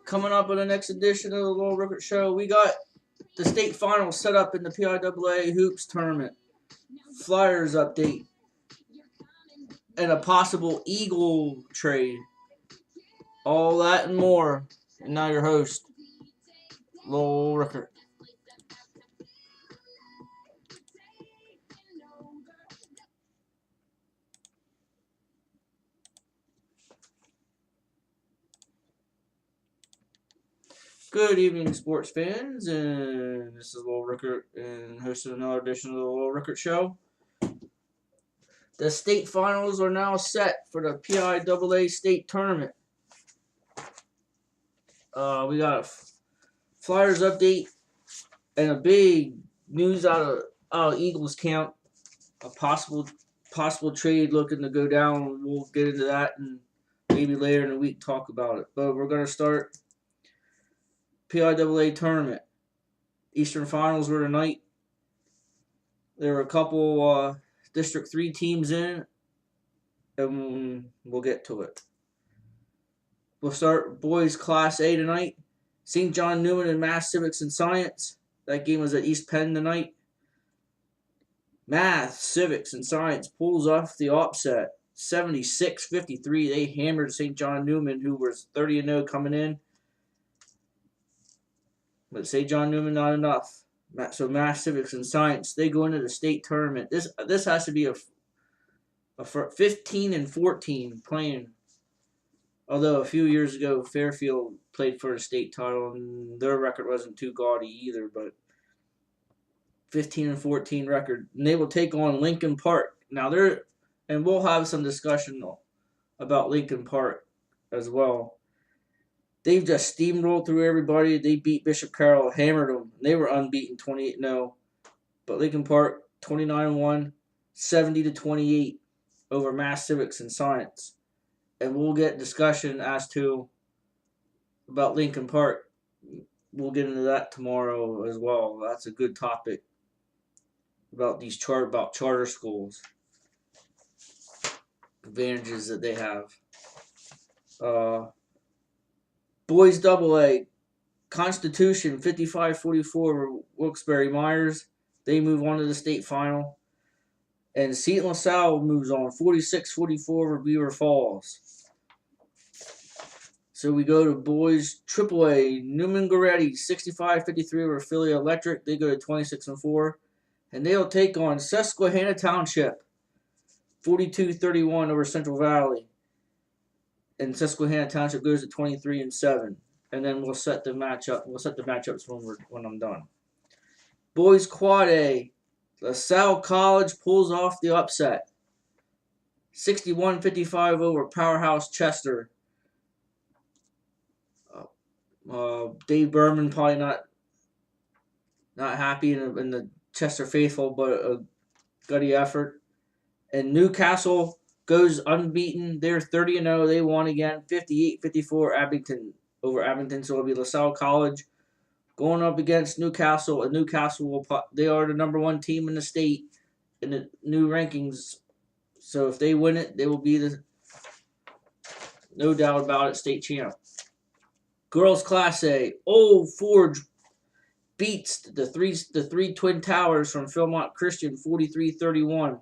Coming up on the next edition of the Little Rickert Show, we got the state finals set up in the PIAA Hoops tournament. Flyers update. And a possible Eagle trade. All that and more. And now your host, Little Rickert. Good evening, sports fans, and this is Little Rickert, and hosting another edition of the Little Rickert Show. The state finals are now set for the PIAA state tournament. We got a Flyers update and a big news out of Eagles camp. A possible trade looking to go down. We'll get into that and maybe later in the week talk about it. But we're going to start PIAA tournament. Eastern finals were tonight. There were a couple District 3 teams in, and we'll get to it. We'll start boys Class A tonight. St. John Newman and Math, Civics, and Science. That game was at East Penn tonight. Math, Civics, and Science pulls off the upset. 76-53. They hammered St. John Newman, who was 30-0 coming in. But St. John Newman not enough. So Math, Civics, and Science, they go into the state tournament. This has to be a 15 and 14 playing. Although a few years ago Fairfield played for a state title and their record wasn't too gaudy either, but 15 and 14 record. And they will take on Lincoln Park. Now and we'll have some discussion about Lincoln Park as well. They've just steamrolled through everybody. They beat Bishop Carroll, hammered them. They were unbeaten, 28-0. But Lincoln Park, 29-1, 70-28 over Math, Civics, and Science. And we'll get discussion as to about Lincoln Park. We'll get into that tomorrow as well. That's a good topic about these charter schools, advantages that they have. Boys AA, Constitution 55-44 over Wilkes-Barre Myers. They move on to the state final. And Seton LaSalle moves on 46-44 over Beaver Falls. So we go to boys AAA, Newman Goretti 65-53 over Philly Electric. They go to 26-4. And they'll take on Susquehanna Township 42-31 over Central Valley. And Susquehanna Township goes to 23-7. And then we'll set the matchup. We'll set the matchups when I'm done. Boys Quad A, LaSalle College pulls off the upset. 61-55 over Powerhouse Chester. Dave Berman probably not happy in the Chester faithful, but a gutty effort. And Newcastle goes unbeaten. They're 30-0. They won again. 58-54 Abington over Abington. So it'll be LaSalle College going up against Newcastle. And Newcastle they are the number one team in the state in the new rankings. So if they win it, they will be no doubt about it, state champ. Girls Class A, Old Forge beats the three Twin Towers from Philmont Christian 43-31.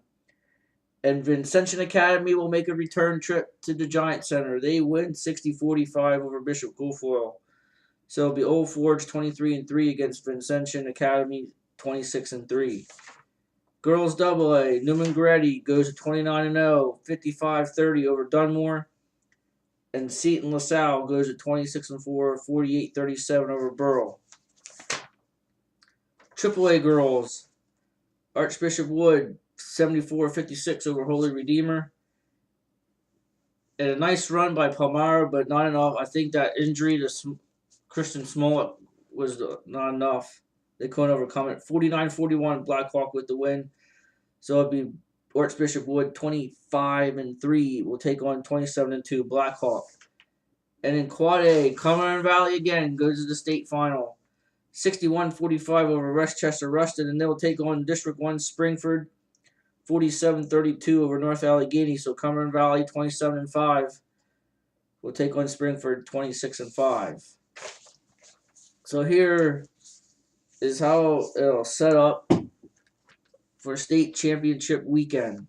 And Vincentian Academy will make a return trip to the Giant Center. They win 60-45 over Bishop Guilfoyle. So it'll be Old Forge 23-3 against Vincentian Academy 26-3. Girls AA, Newman Goretti goes to 29-0, 55-30 over Dunmore. And Seton LaSalle goes to 26-4, 48-37 over Burrell. AAA girls, Archbishop Wood 74-56 over Holy Redeemer. And a nice run by Palmyra, but not enough. I think that injury to Christian Smollett was not enough. They couldn't overcome it. 49-41, Blackhawk with the win. So it'll be Archbishop Wood 25-3 will take on 27-2 Blackhawk. And in Quad A, Cumberland Valley again goes to the state final. 61-45 over Westchester Ruston, and they'll take on District 1 Springford 47-32 over North Allegheny. So Cumberland Valley 27-5 will take on Springford 26-5. So here is how it'll set up for state championship weekend.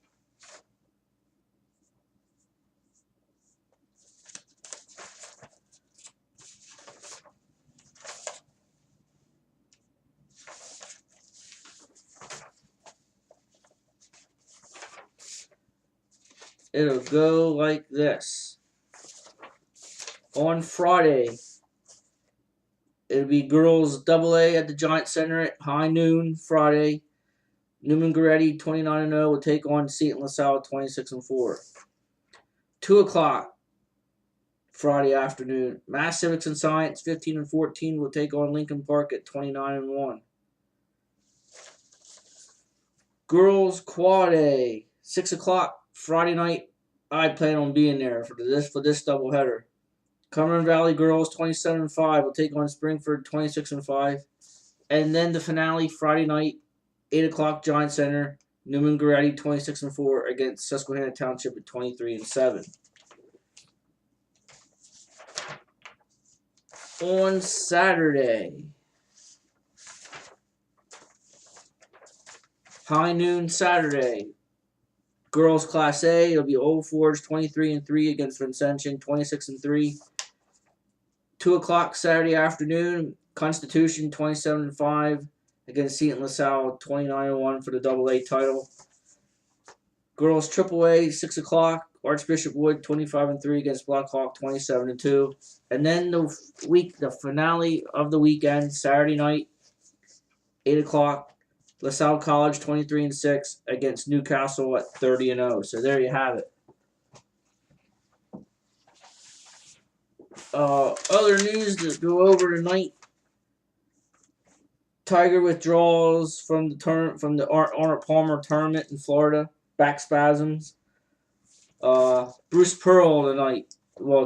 It'll go like this. On Friday, it'll be girls double A at the Giant Center at high noon Friday. Newman Goretti 29-0 will take on St. LaSalle 26-4. 2 o'clock Friday afternoon. Mass Civics and Science 15-14 will take on Lincoln Park at 29-1. Girls Quad A 6 o'clock Friday night. I plan on being there for this doubleheader. Cumberland Valley Girls 27-5 will take on Springford 26-5. And then the finale Friday night, 8 o'clock Giant Center. Newman Goretti 26-4 against Susquehanna Township at 23-7. On Saturday, high noon Saturday, girls Class A, it'll be Old Forge 23-3 against Vincentian 26-3. 2 o'clock Saturday afternoon, Constitution 27-5 against St. LaSalle 29-1 for the Double A title. Girls Triple A 6 o'clock, Archbishop Wood 25-3 against Black Hawk 27-2. And then the finale of the weekend, Saturday night, 8 o'clock, LaSalle College 23-6 against Newcastle at 30-0. So there you have it. Other news to go over tonight: Tiger withdrawals from the Arnold Palmer tournament in Florida. Back spasms. Bruce Pearl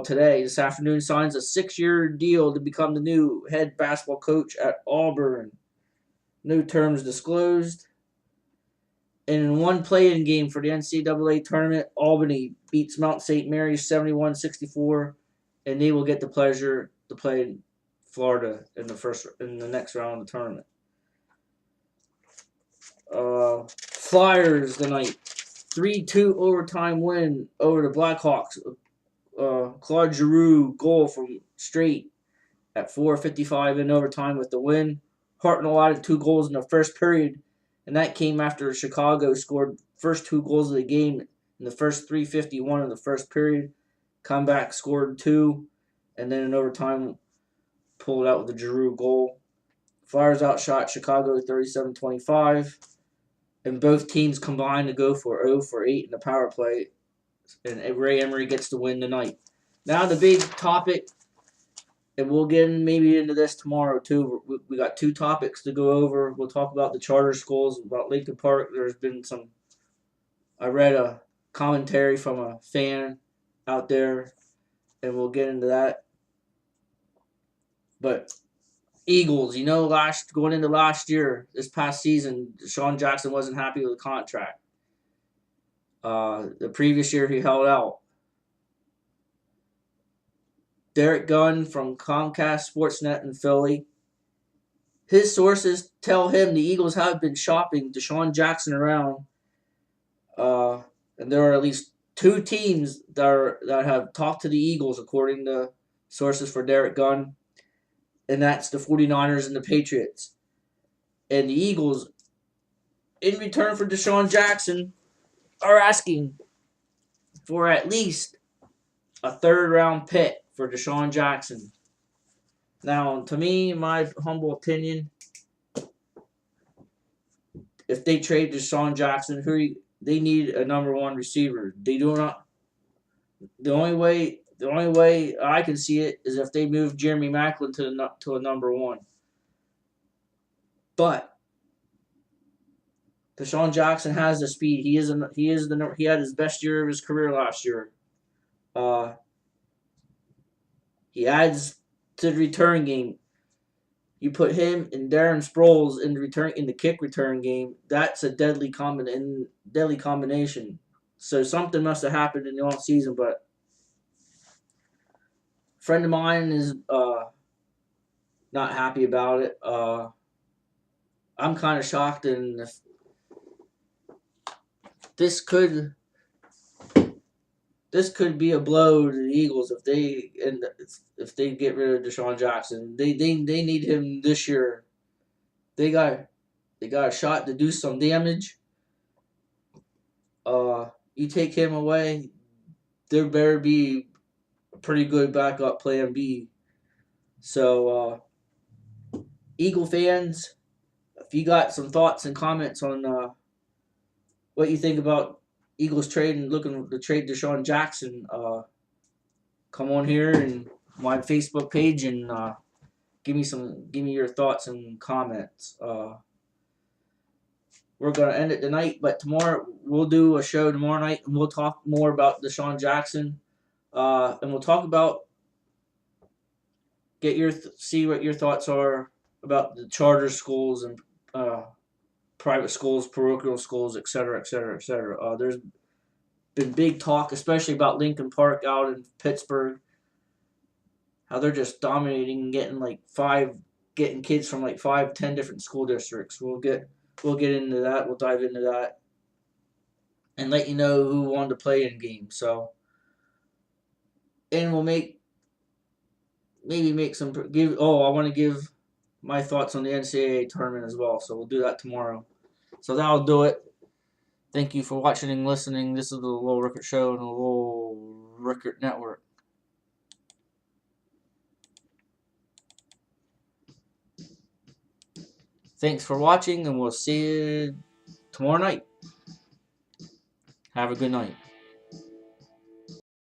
today, this afternoon, signs a 6-year deal to become the new head basketball coach at Auburn. No terms disclosed. And in one play-in game for the NCAA tournament, Albany beats Mount St. Mary's 71-64, and they will get the pleasure to play in Florida in the next round of the tournament. Flyers tonight, 3-2 overtime win over the Blackhawks. Claude Giroux goal from straight at 4:55 in overtime with the win. Hartnell added 2 goals in the first period, and that came after Chicago scored first 2 goals of the game in the first 3:51 of the first period. Comeback scored 2, and then in overtime pulled out with the Giroux goal. Flyers outshot Chicago 37-25, and both teams combined to go for 0 for 8 in the power play, and Ray Emery gets the win tonight. Now the big topic, and we'll get maybe into this tomorrow too. We got 2 topics to go over. We'll talk about the charter schools, about Lincoln Park. There's been I read a commentary from a fan out there, and we'll get into that. But Eagles, going into last year, this past season, Deshaun Jackson wasn't happy with the contract. The previous year he held out. Derek Gunn from Comcast Sportsnet in Philly. His sources tell him the Eagles have been shopping Deshaun Jackson around, and there are at least 2 teams that have talked to the Eagles, according to sources for Derek Gunn, and that's the 49ers and the Patriots. And the Eagles, in return for Deshaun Jackson, are asking for at least a 3rd-round pick for Deshaun Jackson. Now, to me, my humble opinion, if they trade Deshaun Jackson, they need a number 1 receiver. They do not. The only way I can see it is if they move Jeremy Maclin to a number 1. But Deshaun Jackson has the speed. He had his best year of his career last year. He adds to the return game. You put him and Darren Sproles in the kick return game. That's a deadly combination. So something must have happened in the off season. But a friend of mine is not happy about it. I'm kind of shocked, and if this could this could be a blow to the Eagles if they get rid of Deshaun Jackson. They need him this year. They got they got a shot to do some damage. You take him away, there better be a pretty good backup plan B. So, Eagle fans, if you got some thoughts and comments on what you think about Eagles trade and looking to trade Deshaun Jackson, come on here and my Facebook page and give me your thoughts and comments. We're gonna end it tonight, but tomorrow we'll do a show tomorrow night and we'll talk more about Deshaun Jackson. And we'll talk about see what your thoughts are about the charter schools and uh, private schools, parochial schools, etc., etc., etc. There's been big talk, especially about Lincoln Park out in Pittsburgh, how they're just dominating and getting kids from like 5, 10 different school districts. We'll get into that. We'll dive into that and let you know who wanted to play in games. So, and we'll make some give. Oh, I want to give my thoughts on the NCAA tournament as well. So we'll do that tomorrow. So that'll do it. Thank you for watching and listening. This is the Lowell Rickert Show and the Lowell Rickert Network. Thanks for watching, and we'll see you tomorrow night. Have a good night.